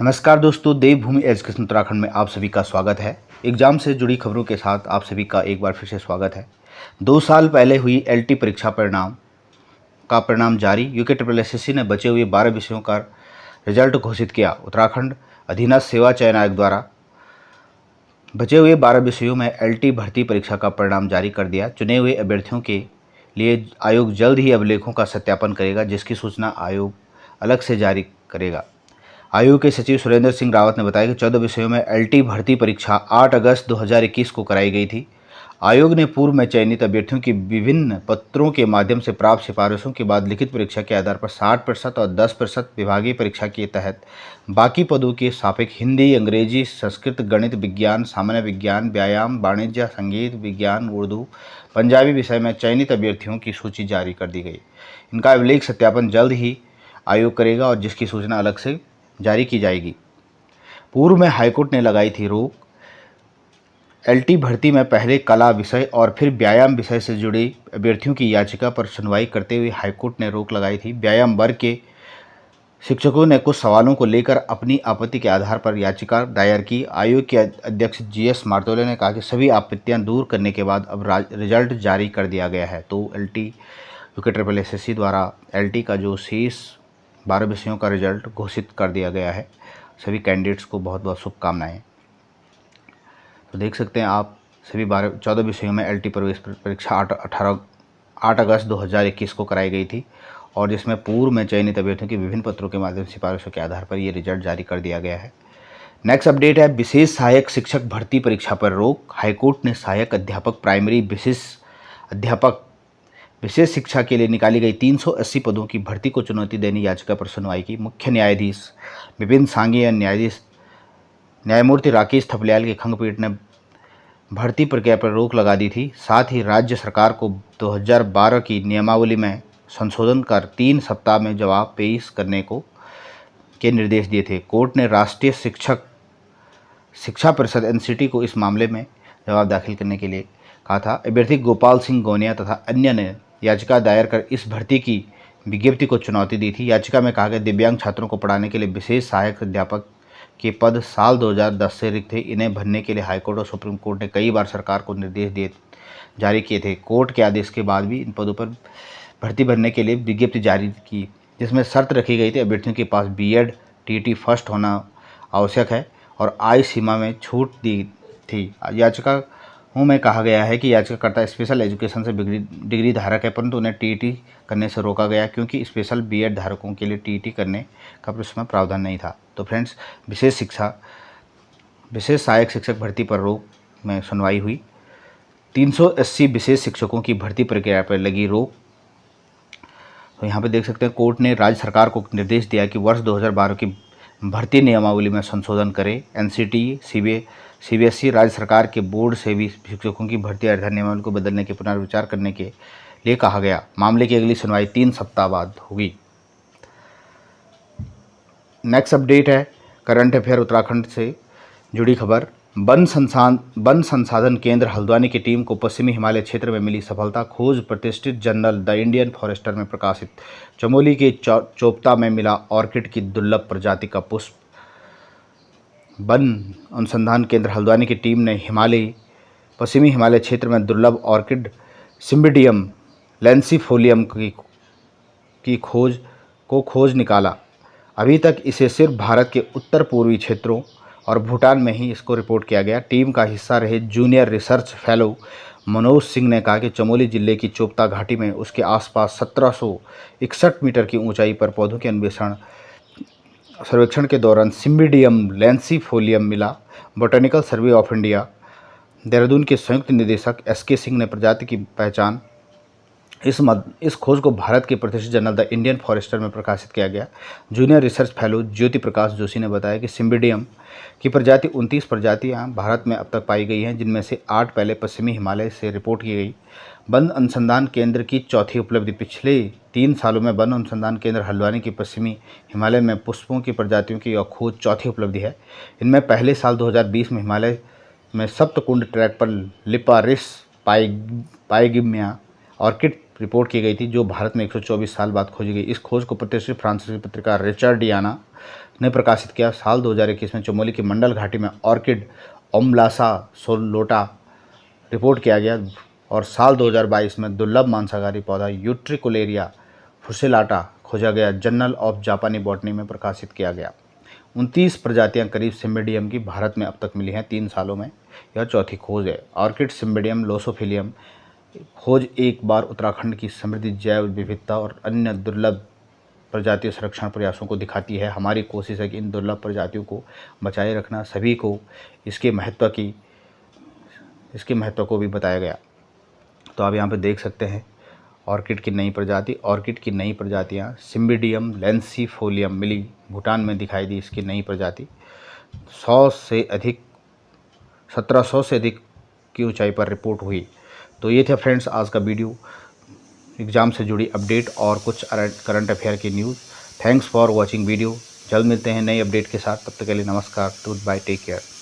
नमस्कार दोस्तों, देवभूमि एजुकेशन उत्तराखंड में आप सभी का स्वागत है। एग्जाम से जुड़ी खबरों के साथ आप सभी का एक बार फिर से स्वागत है। 2 साल पहले हुई एलटी परीक्षा परिणाम जारी। यूके ट्रिपल एसएससी ने बचे हुए 12 विषयों का रिजल्ट घोषित किया। उत्तराखंड अधीनस्थ सेवा चयन आयोग द्वारा बचे हुए 12 विषयों में एलटी भर्ती परीक्षा का परिणाम जारी कर दिया। चुने हुए अभ्यर्थियों के लिए आयोग जल्द ही अभिलेखों का सत्यापन करेगा, जिसकी सूचना आयोग अलग से जारी करेगा। आयोग के सचिव सुरेंद्र सिंह रावत ने बताया कि 14 विषयों में एलटी भर्ती परीक्षा 8 अगस्त 2021 को कराई गई थी। आयोग ने पूर्व में चयनित अभ्यर्थियों की विभिन्न पत्रों के माध्यम से प्राप्त सिफारिशों के बाद लिखित परीक्षा के आधार पर 60% और 10% विभागीय परीक्षा के तहत बाकी पदों के सापेक्ष हिंदी, अंग्रेजी, संस्कृत, गणित, विज्ञान, सामान्य विज्ञान, व्यायाम, वाणिज्य, संगीत, विज्ञान, उर्दू, पंजाबी विषय में चयनित अभ्यर्थियों की सूची जारी कर दी गई। इनका अभिलेख सत्यापन जल्द ही आयोग करेगा और जिसकी सूचना अलग से जारी की जाएगी। पूर्व में हाईकोर्ट ने लगाई थी रोक। एलटी भर्ती में पहले कला विषय और फिर व्यायाम विषय से जुड़ी अभ्यर्थियों की याचिका पर सुनवाई करते हुए हाईकोर्ट ने रोक लगाई थी। व्यायाम वर्ग के शिक्षकों ने कुछ सवालों को लेकर अपनी आपत्ति के आधार पर याचिका दायर की। आयोग के अध्यक्ष जीएस मार्तोले ने कहा कि सभी आपत्तियां दूर करने के बाद अब रिजल्ट जारी कर दिया गया है। तो यूके ट्रिपल एसएससी द्वारा एलटी का जो शेष 12 विषयों का रिजल्ट घोषित कर दिया गया है। सभी कैंडिडेट्स को बहुत बहुत शुभकामनाएं। तो देख सकते हैं आप सभी 14 विषयों में एलटी प्रवेश परीक्षा 8 अगस्त 2021 को कराई गई थी और जिसमें पूर्व में चयनित अभ्यर्थियों की विभिन्न पत्रों के माध्यम से सिफारिशों के आधार पर ये रिजल्ट जारी कर दिया गया है। नेक्स्ट अपडेट है विशेष सहायक शिक्षक भर्ती परीक्षा पर रोक। हाईकोर्ट ने सहायक अध्यापक, प्राइमरी, विशेष अध्यापक, विशेष शिक्षा के लिए निकाली गई 380 पदों की भर्ती को चुनौती देने याचिका पर सुनवाई की। मुख्य न्यायाधीश विपिन सांघी और न्यायमूर्ति राकेश थपलियाल की खंडपीठ ने भर्ती प्रक्रिया पर रोक लगा दी थी। साथ ही राज्य सरकार को 2012 की नियमावली में संशोधन कर 3 सप्ताह में जवाब पेश करने के निर्देश दिए थे। कोर्ट ने राष्ट्रीय शिक्षा परिषद एनसीटी को इस मामले में जवाब दाखिल करने के लिए कहा था। अभ्यर्थी गोपाल सिंह गोनिया तथा अन्य ने याचिका दायर कर इस भर्ती की विज्ञप्ति को चुनौती दी थी। याचिका में कहा गया दिव्यांग छात्रों को पढ़ाने के लिए विशेष सहायक अध्यापक के पद साल 2010 से रिक्त थे। इन्हें भरने के लिए हाईकोर्ट और सुप्रीम कोर्ट ने कई बार सरकार को निर्देश जारी किए थे। कोर्ट के आदेश के बाद भी इन पदों पर भर्ती भरने के लिए विज्ञप्ति जारी की, जिसमें शर्त रखी गई थी अभ्यर्थियों के पास बीएड टीटी फर्स्ट होना आवश्यक है और आयु सीमा में छूट दी थी। याचिका में कहा गया है कि याचिकाकर्ता स्पेशल एजुकेशन से डिग्री धारक है, परंतु उन्हें टीईटी करने से रोका गया क्योंकि स्पेशल बीएड धारकों के लिए टीईटी करने का उसमें प्रावधान नहीं था। तो फ्रेंड्स, विशेष सहायक शिक्षक भर्ती पर रोक में सुनवाई हुई। 380 विशेष शिक्षकों की भर्ती प्रक्रिया पर लगी रोक। तो यहाँ पे देख सकते हैं कोर्ट ने राज्य सरकार को निर्देश दिया कि वर्ष 2012 की भर्ती नियमावली में संशोधन करे। एनसीटी, सीबीएसई, राज्य सरकार के बोर्ड से भी शिक्षकों की भर्ती आधार नियमावली को बदलने के पुनर्विचार करने के लिए कहा गया। मामले की अगली सुनवाई 3 सप्ताह बाद होगी। नेक्स्ट अपडेट है करंट अफेयर उत्तराखंड से जुड़ी खबर। वन संसाधन केंद्र हल्द्वानी की टीम को पश्चिमी हिमालय क्षेत्र में मिली सफलता। खोज प्रतिष्ठित जर्नल द इंडियन फॉरेस्टर में प्रकाशित। चमोली के चोपता में मिला ऑर्किड की दुर्लभ प्रजाति का पुष्प। वन अनुसंधान केंद्र हल्द्वानी की टीम ने पश्चिमी हिमालय क्षेत्र में दुर्लभ ऑर्किड सिम्बिडियम लैंसीफोलियम की खोज निकाला। अभी तक इसे सिर्फ भारत के उत्तर पूर्वी क्षेत्रों और भूटान में ही इसको रिपोर्ट किया गया। टीम का हिस्सा रहे junior research fellow Manoj Singh ने कहा कि चमोली जिले की चोपता घाटी में उसके आसपास 1761 मीटर की ऊंचाई पर पौधों के सर्वेक्षण के दौरान सिम्बिडियम लैंसीफोलियम मिला। Botanical survey of India Dehradun के संयुक्त निदेशक एसके सिंह ने प्रजाति की पहचान। इस खोज को भारत के प्रतिष्ठित जर्नल द इंडियन फॉरेस्टर में प्रकाशित किया गया। Junior research fellow Jyoti Prakash Joshi ने बताया कि सिम्बिडियम की प्रजाति 29 प्रजातियां भारत में अब तक पाई गई हैं, जिनमें से 8 पहले पश्चिमी हिमालय से रिपोर्ट की गई। वन अनुसंधान केंद्र की चौथी उपलब्धि। पिछले 3 सालों में वन अनुसंधान केंद्र हल्द्वानी की पश्चिमी हिमालय में पुष्पों की प्रजातियों की खोज चौथी उपलब्धि है। इनमें पहले साल 2020 में हिमालय में सप्तकुंड ट्रैक पर लिपारिस पाइगिमिया ऑर्किड रिपोर्ट की गई थी, जो भारत में 124 साल बाद खोजी गई। इस खोज को प्रतिष्ठित फ्रांसीसी पत्रकार रिचर्डियाना ने प्रकाशित किया। साल 2021 में चमोली की मंडल घाटी में ऑर्किड ओमलासा सोलोटा रिपोर्ट किया गया और साल 2022 में दुर्लभ मांसाहारी पौधा यूट्रिकुलेरिया फुसिलाटा खोजा गया। जर्नल ऑफ जापानी बॉटनी में प्रकाशित किया गया। 29 प्रजातियां करीब सिम्बिडियम की भारत में अब तक मिली हैं 3 सालों में। यह चौथी खोज है। ऑर्किड सिम्बिडियम लोसोफिलियम खोज एक बार उत्तराखंड की समृद्ध जैव विविधता और अन्य दुर्लभ प्रजातियों संरक्षण प्रयासों को दिखाती है। हमारी कोशिश है कि इन दुर्लभ प्रजातियों को बचाए रखना, सभी को इसके महत्व को भी बताया गया। तो आप यहाँ पे देख सकते हैं ऑर्किड की नई प्रजातियाँ सिम्बिडियम लेंसीफोलियम मिली, भूटान में दिखाई दी इसकी नई प्रजाति। 1700 से अधिक की ऊंचाई पर रिपोर्ट हुई। तो ये थे फ्रेंड्स आज का वीडियो, एग्ज़ाम से जुड़ी अपडेट और कुछ करंट अफेयर की news. Thanks for watching video. जल्द मिलते हैं नई अपडेट के साथ, तब तक के लिए नमस्कार, गुड बाय, टेक केयर।